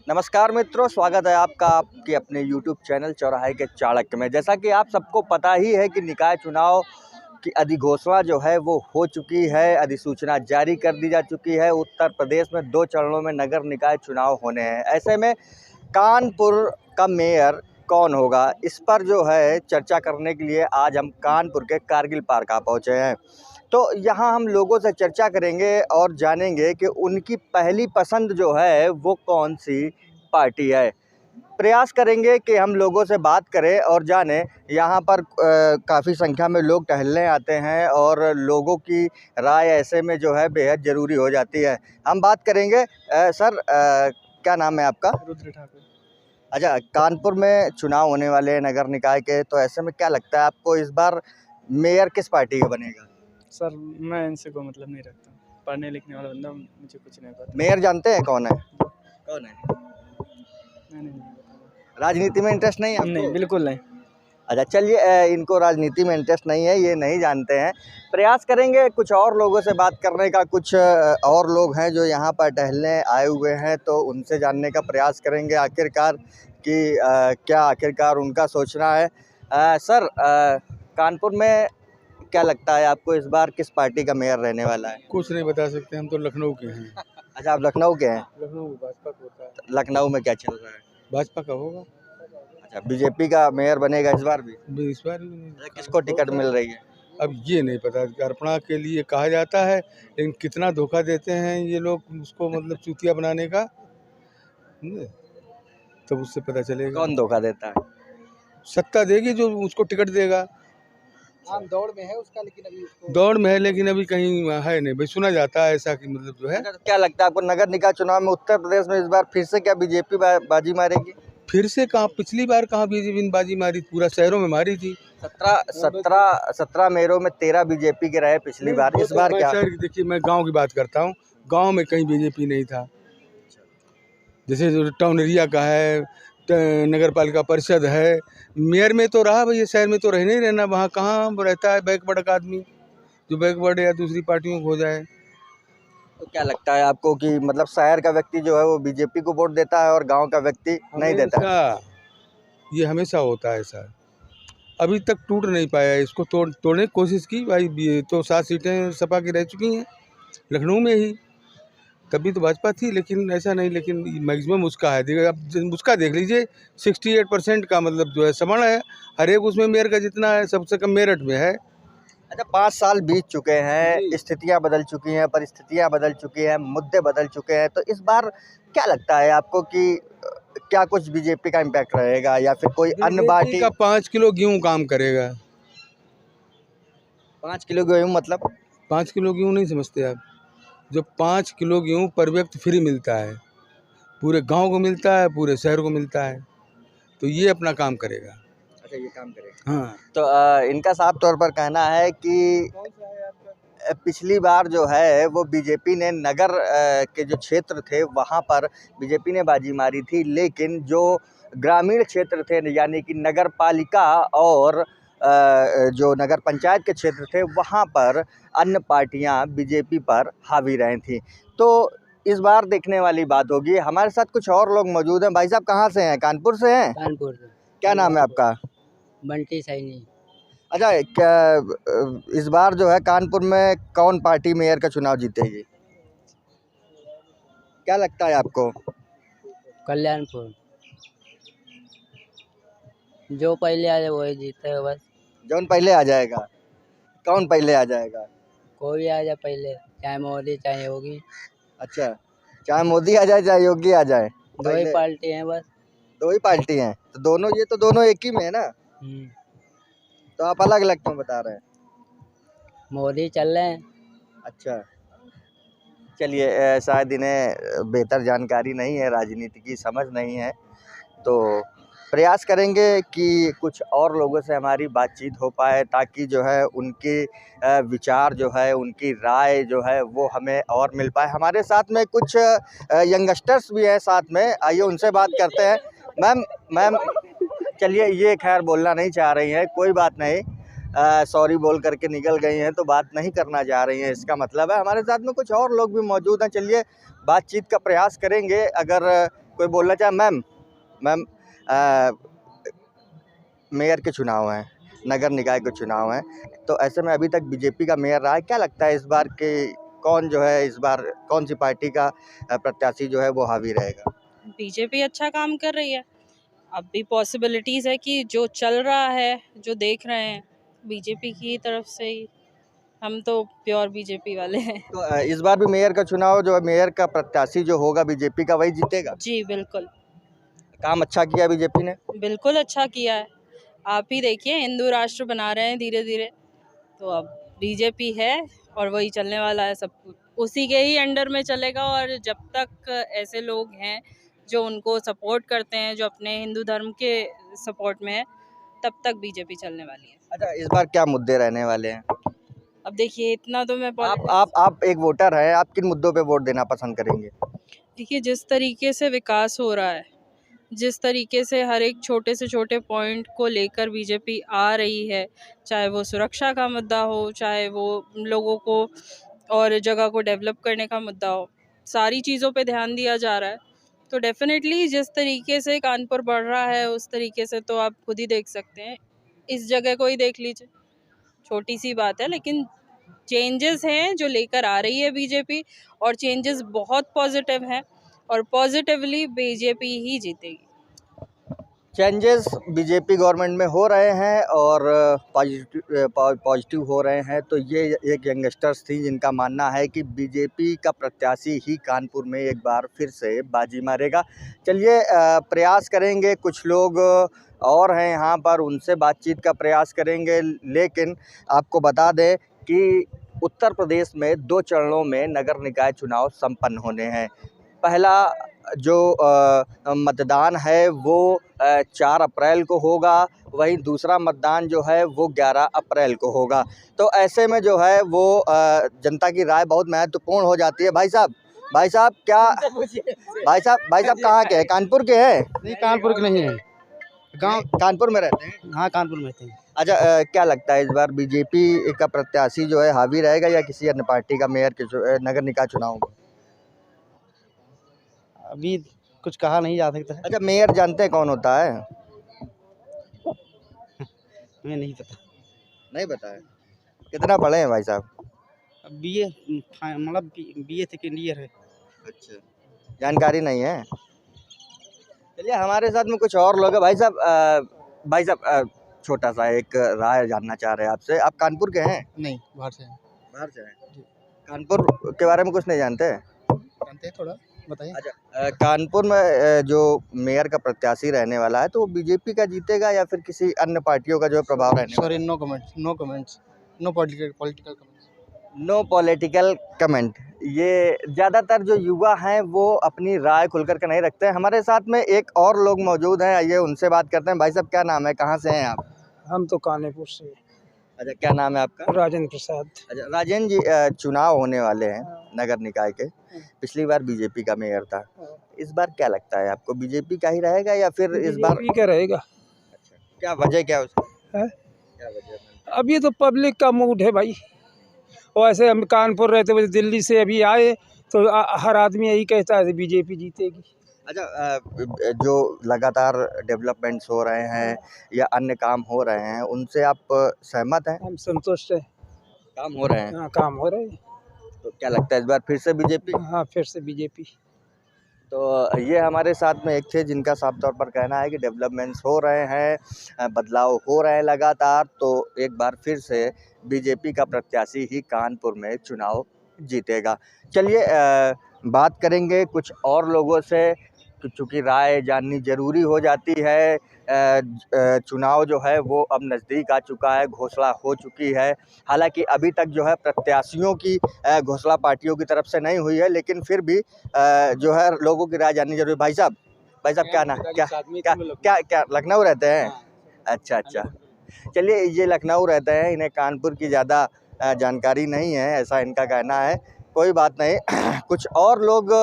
नमस्कार मित्रों, स्वागत है आपका आपके अपने YouTube चैनल चौराहे के चाणक्य में। जैसा कि आप सबको पता ही है कि निकाय चुनाव की अधिघोषणा जो है वो हो चुकी है, अधिसूचना जारी कर दी जा चुकी है। उत्तर प्रदेश में 2 चरणों में नगर निकाय चुनाव होने हैं। ऐसे में कानपुर का मेयर कौन होगा, इस पर जो है चर्चा करने के लिए आज हम कानपुर के कारगिल पार्क आ पहुँचे हैं। तो यहाँ हम लोगों से चर्चा करेंगे और जानेंगे कि उनकी पहली पसंद जो है वो कौन सी पार्टी है। प्रयास करेंगे कि हम लोगों से बात करें और जानें। यहाँ पर काफ़ी संख्या में लोग टहलने आते हैं और लोगों की राय ऐसे में जो है बेहद ज़रूरी हो जाती है। हम बात करेंगे। सर, क्या नाम है आपका? रुद्र ठाकुर। अच्छा, कानपुर में चुनाव होने वाले हैं नगर निकाय के, तो ऐसे में क्या लगता है आपको इस बार मेयर किस पार्टी का बनेगा? सर, मैं इनसे कोई मतलब नहीं रखता। पढ़ने लिखने वाला बंदा, मुझे कुछ नहीं पता। मेयर जानते हैं कौन है? कौन है? नहीं पता। राजनीति में इंटरेस्ट नहीं है आपको? नहीं, बिल्कुल नहीं। अच्छा, चलिए, इनको राजनीति में इंटरेस्ट नहीं है, ये नहीं जानते हैं। प्रयास करेंगे कुछ और लोगों से बात करने का। कुछ और लोग हैं जो यहाँ पर टहलने आए हुए हैं, तो उनसे जानने का प्रयास करेंगे आखिरकार कि क्या आखिरकार उनका सोचना है। सर, कानपुर में क्या लगता है आपको इस बार किस पार्टी का मेयर रहने वाला है? कुछ नहीं बता सकते, हम तो लखनऊ के हैं। अच्छा, आप लखनऊ के हैं? लखनऊ भाजपा का होता है। लखनऊ में क्या चल रहा है? भाजपा का होगा। अच्छा, बीजेपी का मेयर बनेगा इस बार भी? इस बार भी नहीं। अच्छा, किसको टिकट मिल रही है? अब ये नहीं पता, अर्पणा के लिए कहा जाता है, लेकिन कितना धोखा देते हैं ये लोग उसको, मतलब चूतिया बनाने का, तब उससे पता चलेगा। कौन धोखा देता है? सत्ता देगी जो उसको टिकट देगा। दौड़ में है उसका, लेकिन अभी उसको दौड़ में है, लेकिन अभी कहीं है नहीं भाई, सुना जाता है ऐसा कि मतलब जो है। क्या लगता है आपको नगर निकाय चुनाव में उत्तर प्रदेश में इस बार फिर से क्या बीजेपी बाजी मारेगी? फिर से कहाँ, पिछली बार कहाँ बीजेपी ने बाजी मारी, पूरा शहरों में मारी थी। 17 मेयरों में 13 बीजेपी के रहे पिछली बार। इस बार क्या? देखिए, मैं गांव की बात करता हूँ, गांव में कहीं बीजेपी नहीं था। जैसे जो टाउन एरिया का है, नगर पालिका परिषद है, मेयर में तो रहा भैया, शहर में तो रहने ही रहना। वहाँ कहाँ रहता है बैकवर्ड का आदमी, जो बैकवर्ड या दूसरी पार्टियों को हो जाए। तो क्या लगता है आपको कि मतलब शहर का व्यक्ति जो है वो बीजेपी को वोट देता है और गांव का व्यक्ति नहीं देता है? ये हमेशा होता है ऐसा। अभी तक टूट नहीं पाया, इसको तोड़ने की कोशिश की भाई। तो 7 सीटें सपा की रह चुकी हैं लखनऊ में ही, तभी तो भाजपा थी, लेकिन ऐसा नहीं। लेकिन मैक्सिमम उसका है, देखिए अब उसका देख लीजिए, 68% का मतलब जो है समान है। हर एक उसमें मेयर का जितना है, सबसे कम मेरठ में है। अच्छा, 5 साल बीत चुके हैं, स्थितियां बदल चुकी हैं, परिस्थितियां बदल चुकी हैं, मुद्दे बदल चुके हैं। तो इस बार क्या लगता है आपको कि क्या कुछ बीजेपी का इम्पैक्ट रहेगा या फिर कोई अन्य पार्टी का 5 किलो गेहूँ काम करेगा। 5 किलो गेहूँ मतलब? 5 किलो गेहूँ नहीं समझते आप? जो 5 किलो गेहूँ पर व्यक्ति फ्री मिलता है, पूरे गांव को मिलता है, पूरे शहर को मिलता है, तो ये अपना काम करेगा। अच्छा, ये काम करेगा। हाँ, तो इनका साफ तौर पर कहना है कि पिछली बार जो है वो बीजेपी ने नगर के जो क्षेत्र थे वहाँ पर बीजेपी ने बाजी मारी थी, लेकिन जो ग्रामीण क्षेत्र थे यानी कि नगर पालिका और जो नगर पंचायत के क्षेत्र थे वहाँ पर अन्य पार्टियाँ बीजेपी पर हावी रही थी। तो इस बार देखने वाली बात होगी। हमारे साथ कुछ और लोग मौजूद हैं। भाई साहब कहाँ से हैं? कानपुर से हैं? कानपुर से। क्या नाम है आपका? बंटी सैनी। अच्छा, क्या इस बार जो है कानपुर में कौन पार्टी मेयर का चुनाव जीतेगी? क्या लगता है आपको? कल्याणपुर। जो पहले आ जाए वही जीतेगा बस। जौन पहले आ जाएगा? कौन पहले आ जाएगा? कोई भी आ जाए पहले, चाहे मोदी चाहे योगी। अच्छा, चाहे मोदी आ जाए चाहे योगी आ जाए, दो ही पार्टी हैं बस। 2 ही पार्टी हैं, तो दोनों, ये तो दोनों एक ही में है ना? तो आप अलग अलग क्यों बता रहे हैं? मोदी चल रहे हैं। अच्छा, चलिए, शायद इन्हें बेहतर जानकारी नहीं है, राजनीति की समझ नहीं है, तो प्रयास करेंगे कि कुछ और लोगों से हमारी बातचीत हो पाए ताकि जो है उनके विचार जो है, उनकी राय जो है वो हमें और मिल पाए। हमारे साथ में कुछ यंगस्टर्स भी हैं साथ में, आइए उनसे बात करते हैं। मैम, चलिए, ये खैर बोलना नहीं चाह रही हैं, कोई बात नहीं, सॉरी बोल करके निकल गई हैं, तो बात नहीं करना चाह रही हैं, इसका मतलब है। हमारे साथ में कुछ और लोग भी मौजूद हैं, चलिए बातचीत का प्रयास करेंगे। अगर कोई बोलना चाहे मैम? मैम, मेयर के चुनाव हैं, नगर निकाय के चुनाव हैं, तो ऐसे में अभी तक बीजेपी का मेयर रहा है। क्या लगता है इस बार के कौन जो है, इस बार कौन सी पार्टी का प्रत्याशी जो है वो हावी रहेगा? बीजेपी अच्छा काम कर रही है। अब भी पॉसिबिलिटीज़ है कि जो चल रहा है, जो देख रहे हैं, बीजेपी की तरफ से ही। हम तो प्योर बीजेपी वाले हैं। तो इस बार भी मेयर का चुनाव जो है, मेयर का प्रत्याशी जो होगा बीजेपी का वही जीतेगा? जी बिल्कुल, काम अच्छा किया बीजेपी ने? बिल्कुल अच्छा किया है। आप ही देखिए, हिंदू राष्ट्र बना रहे हैं धीरे धीरे, तो अब बीजेपी है और वही चलने वाला है सब कुछ। उसी के ही अंडर में चलेगा, और जब तक ऐसे लोग हैं जो उनको सपोर्ट करते हैं, जो अपने हिंदू धर्म के सपोर्ट में है, तब तक बीजेपी चलने वाली है। अच्छा, इस बार क्या मुद्दे रहने वाले हैं? अब देखिए, इतना तो मैं आप एक वोटर हैं, आप किन मुद्दों पे वोट देना पसंद करेंगे? देखिए, जिस तरीके से विकास हो रहा है, जिस तरीके से हर एक छोटे से छोटे पॉइंट को लेकर बीजेपी आ रही है, चाहे वो सुरक्षा का मुद्दा हो, चाहे वो लोगों को और जगह को डेवलप करने का मुद्दा हो, सारी चीज़ों पे ध्यान दिया जा रहा है। तो डेफिनेटली जिस तरीके से कानपुर बढ़ रहा है, उस तरीके से तो आप खुद ही देख सकते हैं। इस जगह को ही देख लीजिए, छोटी सी बात है, लेकिन चेंजेस हैं जो लेकर आ रही है बीजेपी, और चेंजेस बहुत पॉजिटिव हैं, और पॉजिटिवली बीजेपी ही जीतेगी। चेंजेस बीजेपी गवर्नमेंट में हो रहे हैं और पॉजिटिव हो रहे हैं। तो ये एक यंगस्टर्स थी जिनका मानना है कि बीजेपी का प्रत्याशी ही कानपुर में एक बार फिर से बाजी मारेगा। चलिए प्रयास करेंगे, कुछ लोग और हैं यहाँ पर, उनसे बातचीत का प्रयास करेंगे। लेकिन आपको बता दें कि उत्तर प्रदेश में 2 चरणों में नगर निकाय चुनाव संपन्न होने हैं। पहला जो मतदान है वो 4 अप्रैल को होगा, वहीं दूसरा मतदान जो है वो 11 अप्रैल को होगा। तो ऐसे में जो है वो जनता की राय बहुत महत्वपूर्ण हो जाती है। भाई साहब क्या भाई साहब कहाँ के हैं? कानपुर के हैं? नहीं, कानपुर के नहीं है, गांव कानपुर में रहते हैं? हाँ, कानपुर में रहते हैं। अच्छा, क्या लगता है इस बार बीजेपी का प्रत्याशी जो है हावी रहेगा या किसी अन्य पार्टी का मेयर के नगर निकाय चुनाव में? अभी कुछ कहा नहीं जा सकता है। अच्छा, मेयर जानते हैं कौन होता है? हमें नहीं पता। नहीं पता है? कितना पढ़े हैं भाई साहब? अब बीए मतलब बीए सेकेंड ईयर है। अच्छा, जानकारी नहीं है। चलिए, हमारे साथ में कुछ और लोग हैं। भाई साहब छोटा सा एक राय जानना चाह रहे हैं आपसे। आप कानपुर के हैं? नहीं, बाहर से हैं। बाहर से हैं? कानपुर के बारे में कुछ नहीं जानते? जानते हैं थोड़ा, बताइए। अच्छा, कानपुर में जो मेयर का प्रत्याशी रहने वाला है तो वो बीजेपी का जीतेगा या फिर किसी अन्य पार्टियों का जो है प्रभाव रहने वाला है? Sorry, no comments, no political comments. No political comment. ये ज़्यादातर जो युवा हैं वो अपनी राय खुलकर के नहीं रखते हैं। हमारे साथ में एक और लोग मौजूद हैं, आइए उनसे बात करते हैं। भाई साहब, क्या नाम है, कहाँ से हैं आप? हम तो कानपुर से। अच्छा, क्या नाम है आपका? राजेंद्र प्रसाद। अच्छा, राजेंद्र जी, चुनाव होने वाले हैं नगर निकाय के। पिछली बार बीजेपी का मेयर था, इस बार क्या लगता है आपको, बीजेपी का ही रहेगा या फिर इस बार बीजेपी क्या रहेगा? अच्छा, क्या वजह क्या है उसकी? है? क्या वजह है? अभी तो पब्लिक का मूड है भाई। वैसे हम कानपुर रहते हुए दिल्ली से अभी आए तो हर आदमी यही कहता है बीजेपी जीतेगी। अच्छा, जो लगातार डेवलपमेंट्स हो रहे हैं या अन्य काम हो रहे हैं उनसे आप सहमत हैं? हम संतुष्ट हैं। काम हो रहे हैं? हाँ, काम हो रहे हैं। तो क्या लगता है इस बार फिर से बीजेपी? हाँ, फिर से बीजेपी। तो ये हमारे साथ में एक थे जिनका साफ तौर पर कहना है कि डेवलपमेंट्स हो रहे हैं, बदलाव हो रहे हैं लगातार, तो एक बार फिर से बीजेपी का प्रत्याशी ही कानपुर में चुनाव जीतेगा। चलिए बात करेंगे कुछ और लोगों से, चूँकि राय जाननी ज़रूरी हो जाती है। चुनाव जो है वो अब नज़दीक आ चुका है, घोषणा हो चुकी है। हालांकि अभी तक जो है प्रत्याशियों की घोषणा पार्टियों की तरफ से नहीं हुई है, लेकिन फिर भी जो है लोगों की राय जाननी जरूरी। भाई साहब क्या ना क्या लखनऊ रहते हैं? अच्छा, चलिए, ये लखनऊ रहते हैं, इन्हें कानपुर की ज़्यादा जानकारी नहीं है, ऐसा इनका कहना है। कोई बात नहीं, कुछ और लोग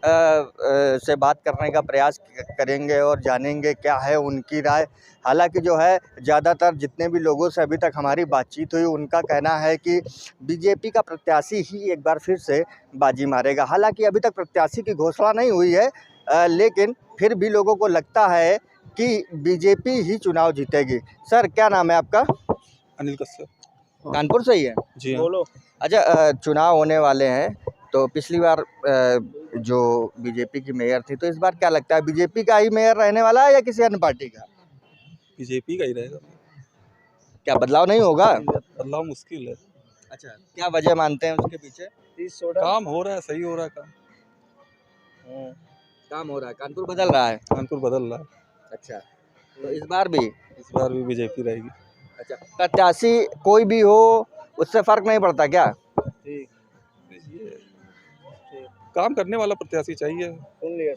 से बात करने का प्रयास करेंगे और जानेंगे क्या है उनकी राय। हालांकि जो है ज़्यादातर जितने भी लोगों से अभी तक हमारी बातचीत हुई उनका कहना है कि बीजेपी का प्रत्याशी ही एक बार फिर से बाजी मारेगा। हालांकि अभी तक प्रत्याशी की घोषणा नहीं हुई है, लेकिन फिर भी लोगों को लगता है कि बीजेपी ही चुनाव जीतेगी। सर क्या नाम है आपका? अनिल कश्यप कानपुर से ही है? जी हाँ। अच्छा, चुनाव होने वाले हैं तो पिछली बार जो बीजेपी की मेयर थी, तो इस बार क्या लगता है बीजेपी का ही मेयर रहने वाला है या किसी अन्य पार्टी का? बीजेपी का ही रहेगा, क्या बदलाव नहीं होगा? बदलाव मुश्किल है। अच्छा, क्या वजह मानते हैं उसके पीछे? काम हो रहा है, सही हो रहा है काम। काम हो रहा है, कानपुर बदल रहा है। कानपुर बदल रहा है, अच्छा, तो इस बार भी? इस बार भी बीजेपी रहेगी। अच्छा, प्रत्याशी कोई भी हो उससे फर्क नहीं पड़ता क्या? काम करने वाला प्रत्याशी चाहिए। सुन लिया।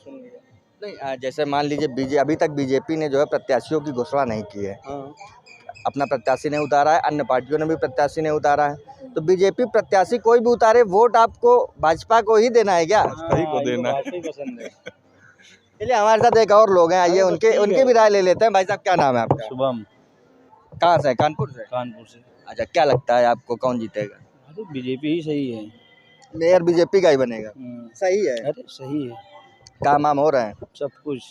नहीं, जैसे मान लीजिए अभी तक बीजेपी ने जो है प्रत्याशियों की घोषणा नहीं की है। अपना प्रत्याशी नहीं उतारा है, अन्य पार्टियों ने भी प्रत्याशी नहीं उतारा है, तो बीजेपी प्रत्याशी कोई भी उतारे, वोट आपको भाजपा को ही देना है क्या? भाजपा ही को देना है। चलिए हमारे साथ एक और लोग हैं, आइए उनके भी राय ले लेते हैं। भाई साहब क्या नाम है आपका? शुभम, कहाँ से? कानपुर से? कानपुर से। अच्छा, क्या लगता है आपको कौन जीतेगा? अरे बीजेपी ही सही है। मेयर बीजेपी का ही बनेगा? सही है। अरे सही है, काम वाम हो रहे हैं? सब कुछ।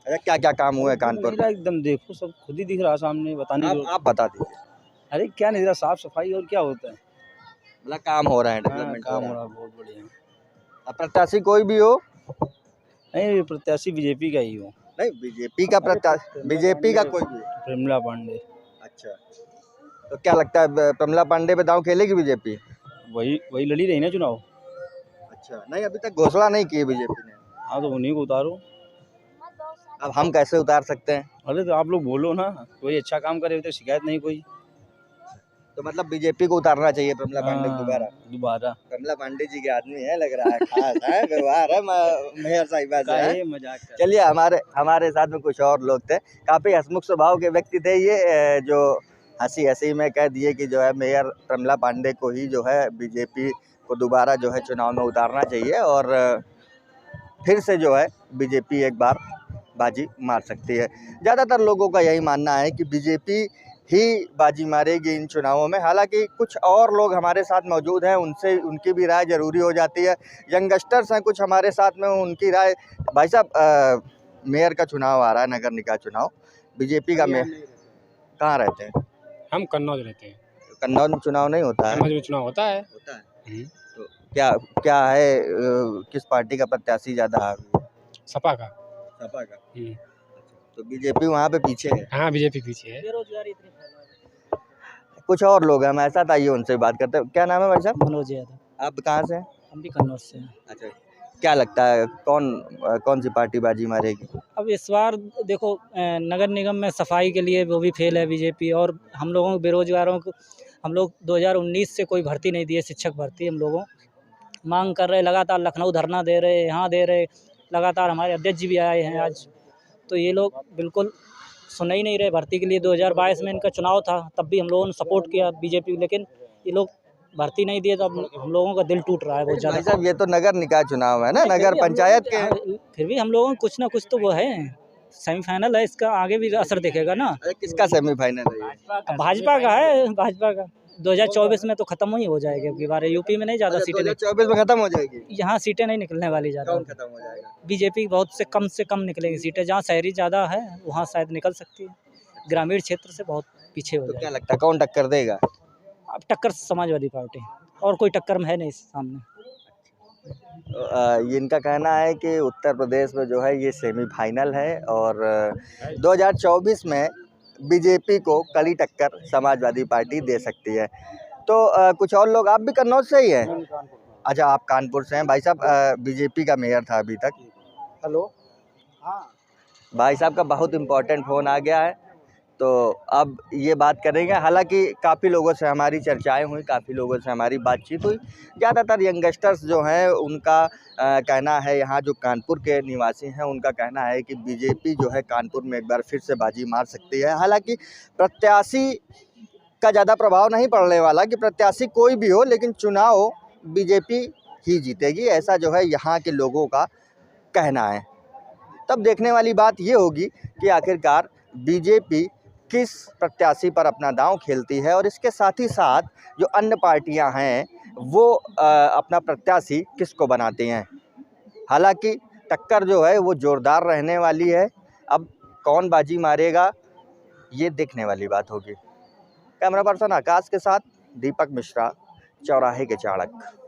अच्छा, क्या क्या काम हुए कानपुर में? मेरा एकदम देखो सब खुद ही दिख रहा सामने, बताने की आप बता दीजिए। अरे क्या नहीं रहा, साफ सफाई और क्या होता है। मतलब काम हो रहा है, हाँ, डेवलपमेंट काम हो हो रहा रहा है, बहुत बढ़िया। है। प्रत्याशी कोई भी हो? नहीं, प्रत्याशी बीजेपी का ही हो। नहीं, बीजेपी का प्रत्याशी, बीजेपी का कोई भी? प्रमिला पांडे। अच्छा, तो क्या लगता है प्रमिला पांडे पे दांव खेलेगी बीजेपी? वही लड़ी रही ना चुनाव। अच्छा, नहीं अभी तक घोषणा नहीं की है बीजेपी ने। हाँ तो उन्हीं को उतारो। अब हम कैसे उतार सकते हैं? अरे तो आप लोग बोलो ना, कोई अच्छा काम करे तो शिकायत नहीं कोई। तो मतलब बीजेपी को उतारना चाहिए प्रमिला पांडे को हाँ, दोबारा। प्रमिला पांडे जी के आदमी है, लग रहा है, खास है, व्यवहार है मेयर साहिबा से है। मजाक कर। चलिए हमारे साथ में कुछ और लोग थे, काफ़ी हंसमुख स्वभाव के व्यक्ति थे ये, जो हंसी में कह दिए कि जो है मेयर प्रमिला पांडे को ही जो है बीजेपी को दोबारा जो है चुनाव में उतारना चाहिए और फिर से जो है बीजेपी एक बार बाजी मार सकती है। ज़्यादातर लोगों का यही मानना है कि बीजेपी ही बाजी मारेगी इन चुनावों में। हालांकि कुछ और लोग हमारे साथ मौजूद हैं, उनकी भी राय ज़रूरी हो जाती है। यंगस्टर्स हैं कुछ हमारे साथ में, उनकी राय। भाई साहब, मेयर का चुनाव आ रहा है, नगर निकाय चुनाव, बीजेपी का मेयर कहाँ रहते हैं? हम कन्नौज रहते हैं। कन्नौज में चुनाव नहीं होता है? कन्नौज में चुनाव होता है। तो क्या है, किस पार्टी का प्रत्याशी ज़्यादा है? सपा का। सपा का। तो बीजेपी वहाँ पे पीछे है? हाँ, बीजेपी पीछे है। बेरोजगारी इतनी फैला है। कुछ और लोग हैं हमारे साथ, आइए उनसे बात करते हैं। क्या नाम है भाई साहब? मनोज यादव। आप कहाँ से हैं? हम भी कन्नौज से हैं। अच्छा, क्या लगता है कौन सी पार्टी बाजी मारेगी? अब इस बार देखो, नगर निगम में सफाई के लिए वो भी फेल है बीजेपी, और हम लोगों बेरोजगारों को, हम लोग 2019 से कोई भर्ती नहीं दिए, शिक्षक भर्ती हम लोगों मांग कर रहे, लगातार लखनऊ धरना दे रहे, यहाँ दे रहे, लगातार हमारे अध्यक्ष जी भी आए हैं आज, तो ये लोग बिल्कुल सुन ही नहीं रहे भर्ती के लिए। 2022 में इनका चुनाव था, तब भी हम लोगों ने सपोर्ट किया बीजेपी, लेकिन ये लोग भर्ती नहीं दिए, तो अब हम लोगों का दिल टूट रहा है बहुत ज़्यादा। भाई साहब, ये तो नगर निकाय चुनाव है ना, नगर पंचायत के। फिर भी हम लोगों को कुछ ना कुछ तो वो है, सेमीफाइनल है, इसका आगे भी असर दिखेगा ना। किसका सेमीफाइनल है? भाजपा का है, भाजपा का। 2024 में तो खत्म ही हो जाएगी अब की बार, यूपी में नहीं ज़्यादा सीटें, 2024 में खत्म हो जाएगी? यहाँ सीटें नहीं निकलने वाली ज़्यादा। कौन खत्म हो जाएगा? बीजेपी बहुत से कम निकलेंगी सीटें, जहाँ शहरी ज़्यादा है वहाँ शायद निकल सकती है, ग्रामीण क्षेत्र से बहुत पीछे हो तो क्या जाएगा। लगता है कौन टक्कर देगा? अब टक्कर समाजवादी पार्टी, और कोई टक्कर में है नहीं सामने। ये इनका कहना है कि उत्तर प्रदेश में जो है ये सेमीफाइनल है और 2024 में बीजेपी को कड़ी टक्कर समाजवादी पार्टी दे सकती है। तो कुछ और लोग, आप भी कन्नौज से ही हैं? अच्छा, आप कानपुर से हैं। भाई साहब, बीजेपी का मेयर था अभी तक। हेलो। हाँ, भाई साहब का बहुत इम्पोर्टेंट फ़ोन आ गया है, तो अब ये बात करेंगे। हालांकि काफ़ी लोगों से हमारी चर्चाएं हुई, काफ़ी लोगों से हमारी बातचीत हुई। ज़्यादातर यंगस्टर्स जो हैं उनका कहना है, यहाँ जो कानपुर के निवासी हैं उनका कहना है कि बीजेपी जो है कानपुर में एक बार फिर से बाजी मार सकती है। हालांकि प्रत्याशी का ज़्यादा प्रभाव नहीं पड़ने वाला, कि प्रत्याशी कोई भी हो, लेकिन चुनाव बीजेपी ही जीतेगी, ऐसा जो है यहाँ के लोगों का कहना है। तब देखने वाली बात ये होगी कि आखिरकार बीजेपी किस प्रत्याशी पर अपना दांव खेलती है, और इसके साथ ही साथ जो अन्य पार्टियां हैं वो अपना प्रत्याशी किसको बनाती हैं। हालांकि टक्कर जो है वो ज़ोरदार रहने वाली है। अब कौन बाजी मारेगा ये देखने वाली बात होगी। कैमरा पर्सन आकाश के साथ दीपक मिश्रा, चौराहे के चाणक्य।